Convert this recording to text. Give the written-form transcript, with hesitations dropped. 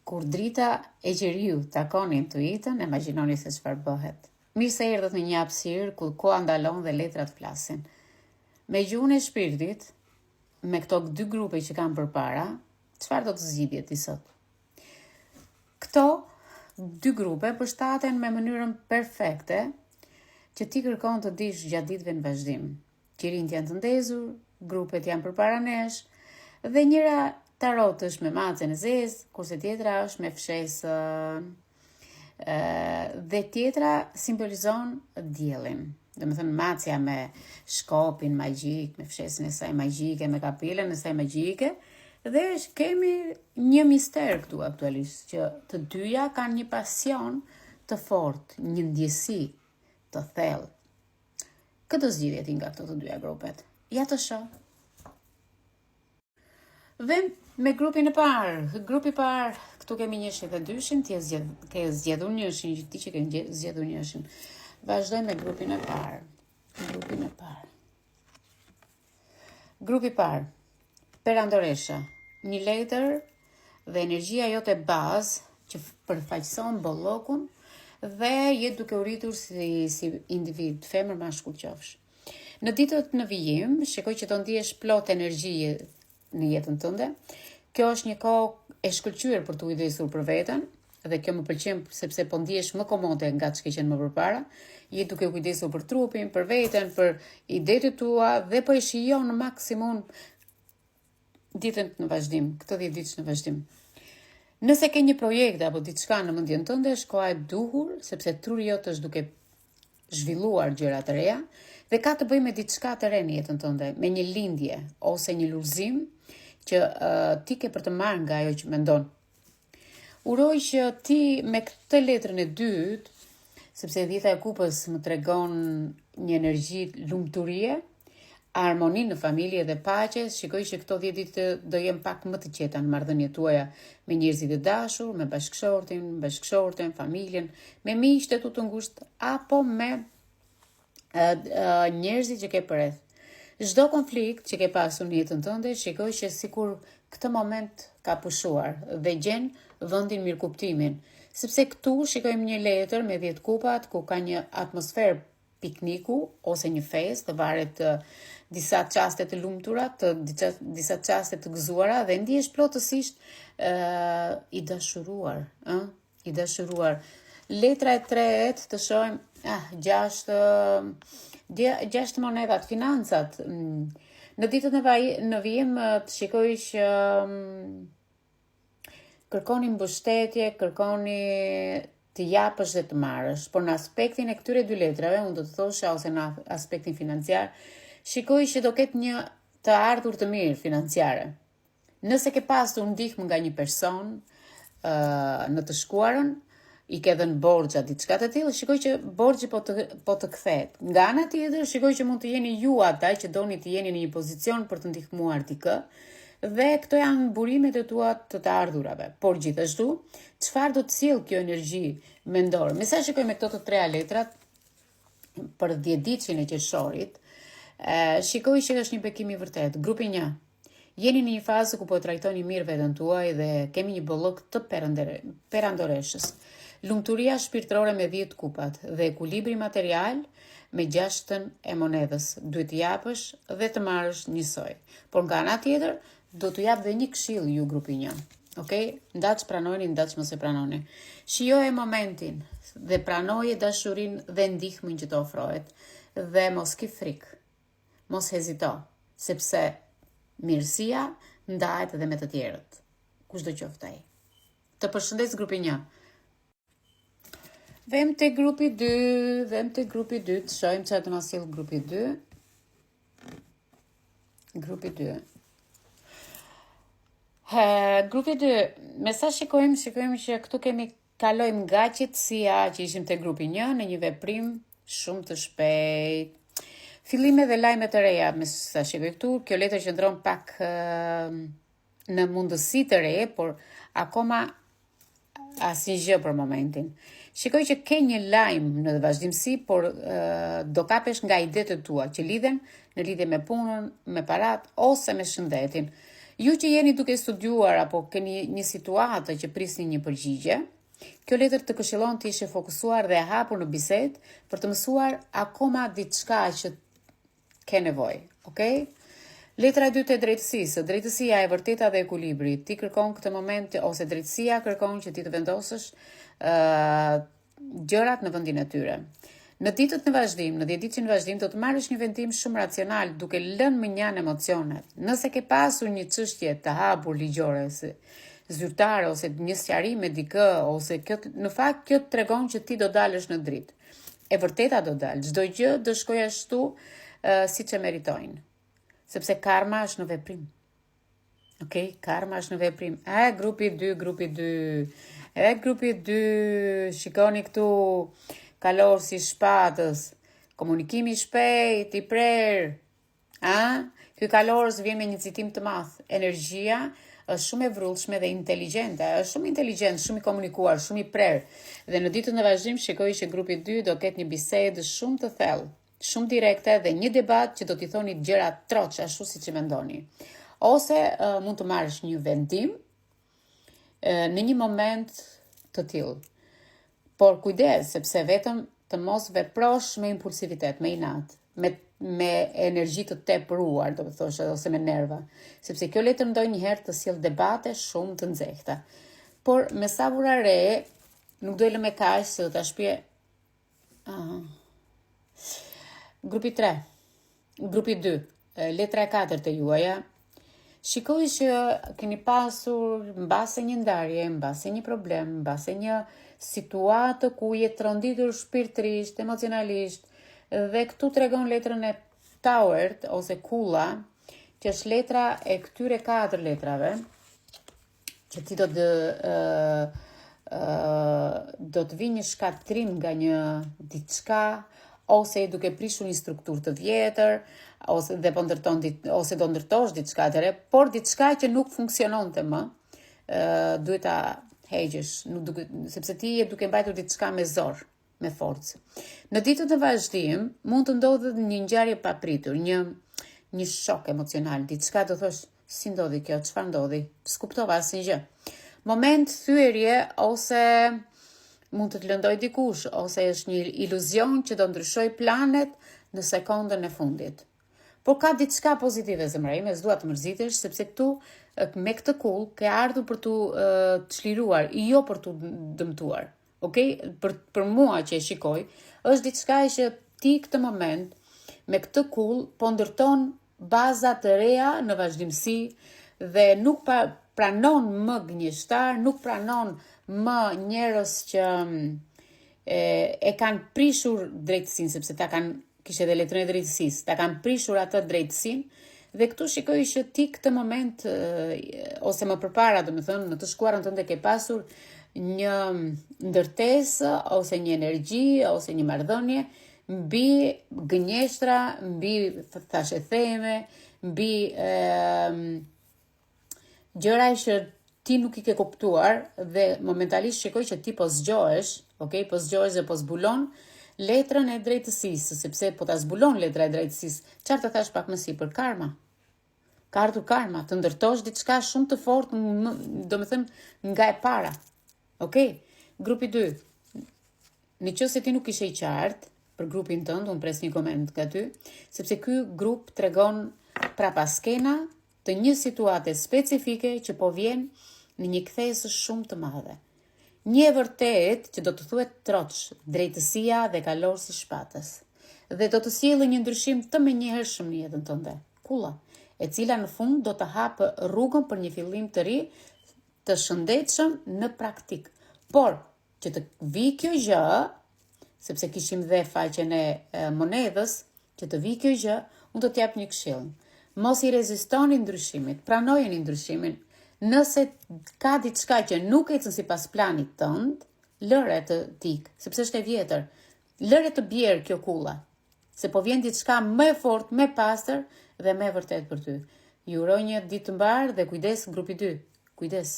Kur drita e qeriu takon intuitën, imagjinoni se çfarë bëhet. Mirë se erdhët në një hapësirë ku koha ndalon dhe letrat flasin. Me gjuhën e shpirtit, me këto dy grupe që kam përpara, çfarë do të zgjidhjet ti sot? Këto dy grupe përshtaten me mënyrën perfekte që ti kërkon të dish gjatë ditëve në vazhdim. Qirinjt janë të ndezur, grupet janë përpara nesh, dhe njëra tarot është me macën e zezë, kurse tjetra është me fshesën, dhe tjetra simbolizon diellin. Domethënë macja me shkopin magjik, me fshesën e saj magjike, me kapelen e saj magjike, dhe kemi një mister këtu aktualisht, që të dyja kanë një pasion të fortë, një ndjesi të thellë. Këtë zgjidhje ti nga këto të dyja grupet? Ja të shoh. Dhe me grupin e parë. Grupi i parë, këtu kemi njëshin dhe dyshin, ti ke zgjedhur njëshin, ti që ke zgjedhur njëshin. Vazhdoj me grupin e parë. Grupi i parë. Perandoresha. Një letër dhe energjia jote bazë që përfaqëson bollokun dhe jetë duke u rritur si individ, femër mashkull qofsh. Në ditët në vijim, shikoj që do ndihesh plot energji në jetën tënde. Kjo është një kohë e shkëlqyer për të kujdesur për veten, dhe kjo më pëlqen sepse po ndihesh më komode nga ç'ke qenë më përpara. Je duke kujdesur për trupin, për veten, për idetë tua dhe po e shijon në maksimum ditën në vazhdim, këto 10 ditë në vazhdim. Nëse ke një projekt apo diçka në mendjen tënde, është koha e duhur, sepse truri jot është duke zhvilluar gjëra të reja dhe ka të bëjë me diçka të re në jetën tënde, me një lindje ose një lulëzim që ti ke për të marrë nga ajo që mendon. Uroj që ti me këtë letrën e dytë, sepse dhjeta e kupës më tregon një energji lumturie, harmoni në familje dhe paqe, shikoj që këto 10 ditë do jem pak më të qeta në marrëdhëniet tuaja me njerëzit e dashur, me bashkëshorten, familjen, me miqtë tu të ngushtë apo me njerëzit që ke përreth. Çdo konflikt që ke pasur në jetën tënde, shikoj që sikur këtë moment ka pushuar dhe gjen vendin mirëkuptimin. Sepse këtu shikojmë një letër me 10 kupat ku ka një atmosferë pikniku ose një festë, të varet disa çaste të lumtura, disa çaste të gëzuara dhe ndihesh plotësisht i dashuruar, i dashuruar. Letra e tretë të shohim 6 monedat, financat. Në ditët në vijim të shikoj që kërkoni mbështetje, kërkoni të japësh dhe të marrësh, por në aspektin e këtyre dy letrave, unë do të thosha, ose në aspektin financiar, shikoj që do ketë një të ardhur të mirë financiare. Nëse ke pasur ndihmë nga një person në të shkuarën, i ke dhënë borxha diçka të tillë, shikoj që borxhi po të kthehet. Nga ana tjetër, shikoj që mund të jeni ju ata që doni të jeni në një pozicion për të ndihmuar dikë, dhe këto janë burimet e tua të ardhurave. Por gjithashtu, çfarë do të sjellë kjo energji mendore? Me sa shikoj me këto të treja letrat për 10 ditëshin e qershorit, shikoj që është një bekim i vërtet. Grupi 1. Jeni në një fazë ku po trajtoni mirë veten tuaj dhe kemi një bollok të perandoreshës. Lumturia shpirtërore me 10 kupat dhe ekuilibri material me 6-ën e monedhës. Duhet të japësh dhe të marrësh njësoj. Por nga ana tjetër, do t'u jap dhe një këshill ju grupi 1. Okej? Ndaç pranoni, ndaç mos e pranoni. Shijoje momentin dhe pranoje dashurinë dhe ndihmën që të ofrohet dhe mos ki frikë. Mos hezito, sepse mirësia ndahet edhe me të tjerët. Kushdo qoftë ai. Të përshëndes grupi 1. Vem te grupi 2, të shohim çfarë do na sjell grupi 2. Grupi 2. Grupi 2, me sa shikojmë që këtu kalojmë nga qetësia që ishim te grupi 1 në një veprim shumë të shpejt. Fillime dhe lajme të reja, me sa shikoj këtu, kjo letër qëndron pak në mundësi të re, por akoma asnjë gjë për momentin. Shikoj që ke një lajm në vazhdimsi, por do kapesh nga idetë tua që lidhen në lidhje me punën, me parat ose me shëndetin. Ju që jeni duke studiuar apo keni një situatë që prisni një përgjigje, kjo letër të këshillon të ishe fokusuar dhe hapur në bisedë për të mësuar akoma diçka që ke nevojë, okay? Letra e dytë e drejtësisë. Drejtësia e vërteta dhe ekuilibri. Ti kërkon këtë moment ose drejtësia kërkon që ti të vendosësh gjërat në vendin e tyre. Në ditët në vazhdim, në 10 ditë në vazhdim, do të marrësh një vendim shumë racional, duke lënë mënjan emocionet. Nëse ke pasur një çështje të hapur ligjore, zyrtare ose një sqarim me dikë, ose në fakt kjo tregon që ti do dalësh në dritë. E vërteta do dalë, çdo gjë do shkojë ashtu siç e meritojnë. Sepse karma është në veprim. Okay, karma është në veprim. Grupi 2. Grupi 2, shikoni këtu, kalor si shpatës, komunikimi shpejt, i prerë. Ky kalorës vjen me një citim të madh. Energjia është shumë e vrullshme dhe inteligjente, është shumë inteligjent, shumë i komunikuar, shumë i prerë. Dhe në ditën e vazhdim shikoj që grupi 2 do ketë një bisedë shumë të thellë, shumë direkte dhe një debat që do t'i thoni gjëra troç ashtu siç i mendoni. Ose mund të marrësh një vendim në një moment të tillë. Por kujdes, sepse vetëm të mos veprosh me impulsivitet, me inat, me energji të tepruar, do të thosh, ose me nerva, sepse kjo letër ndonjëherë të sjell debate shumë të nxehta. Por me sa vura re, nuk do e lëmë kaq se do ta shpje. Grupi 3, grupi 2, letra e 4 të juaja. Shikoj që keni pasur mbase një ndarje, mbase një problem, mbase një situatë ku je tronditur shpirtërisht, emocionalisht, dhe këtu tregon letrën e Tower ose kulla, që është letra e këtyre 4 letrave, që ti do të vi një shkatrim nga një diçka, ose duke prishur një strukturë të vjetër, ose do ndërtosh diçka të re, por diçka që nuk funksiononte më, duhet ta heqësh, sepse ti je duke mbajtur diçka me zor, me forcë. Në ditën e vazhdim mund të ndodhet një ngjarje papritur, një shok emocional, diçka do thosh, si ndodhi kjo, çfarë ndodhi? S'kuptova asnjë gjë. Moment thyerje ose mund të lëndoj dikush, ose është një iluzion që do ndryshoj planet në sekondën e fundit. Por ka diçka pozitive, zemra ime, s'dua të mërzitesh, sepse këtu me këtë kull ke ardhur për të çliruar, jo për të dëmtuar. Okay? Për mua që e shikoj, është diçka që ti këtë moment me këtë kull po ndërton baza të reja në vazhdimsi dhe nuk pranon më gënjeshtar, nuk pranon më njerëz që e kanë prishur drejtësinë, sepse ta kanë, kishte edhe letrën e drejtësisë, ta kanë prishur atë drejtësinë, dhe këtu shikoj që ti këtë moment, ose më përpara, domethënë, në të shkuarën tënde ke pasur një ndërtesë, ose një energji, ose një marrëdhënie, mbi gënjeshtra, mbi thashë theme, mbi gjëra që ti nuk i ke kuptuar dhe momentalisht shikoj që ti po zgjohesh, okay, po zgjohesh dhe po zbulon letrën e drejtësisë, sepse po ta zbulon letra e drejtësisë. Çfarë të thash pak më sipër? Karma. Ka ardhur karma, të ndërtosh diçka shumë të fortë, domethënë nga e para. Okay? Grupi 2. Nëse ti nuk ishe i qartë për grupin tënd, unë pres një koment nga ty, sepse ky grup tregon prapaskena të një situate specifike që po vjen në një kthesë shumë të madhe. Një e vërtet që do të thuhet troç, drejtësia dhe kalor si shpatës. Dhe do të sjellë një ndryshim të menjëhershëm në jetën tënde. Kulla, e cila në fund do të hapë rrugën për një fillim të ri, të shëndetshëm në praktik. Por, që të vi kjo gjë, sepse kishim dhe faqen e monedhës, që të vi kjo gjë, unë do t'jap një këshill. Mos i rezistoni ndryshimit, pranojeni ndryshimin. Nëse ka diçka që nuk ecën sipas planit tënd, lëre të tik, sepse është e vjetër. Lëre të bjerë kjo kulla, se po vjen diçka më e fortë, më e pastër dhe më e vërtet për ty. Ju uroj një ditë të mbarë dhe kujdes grupi 2. Kujdes.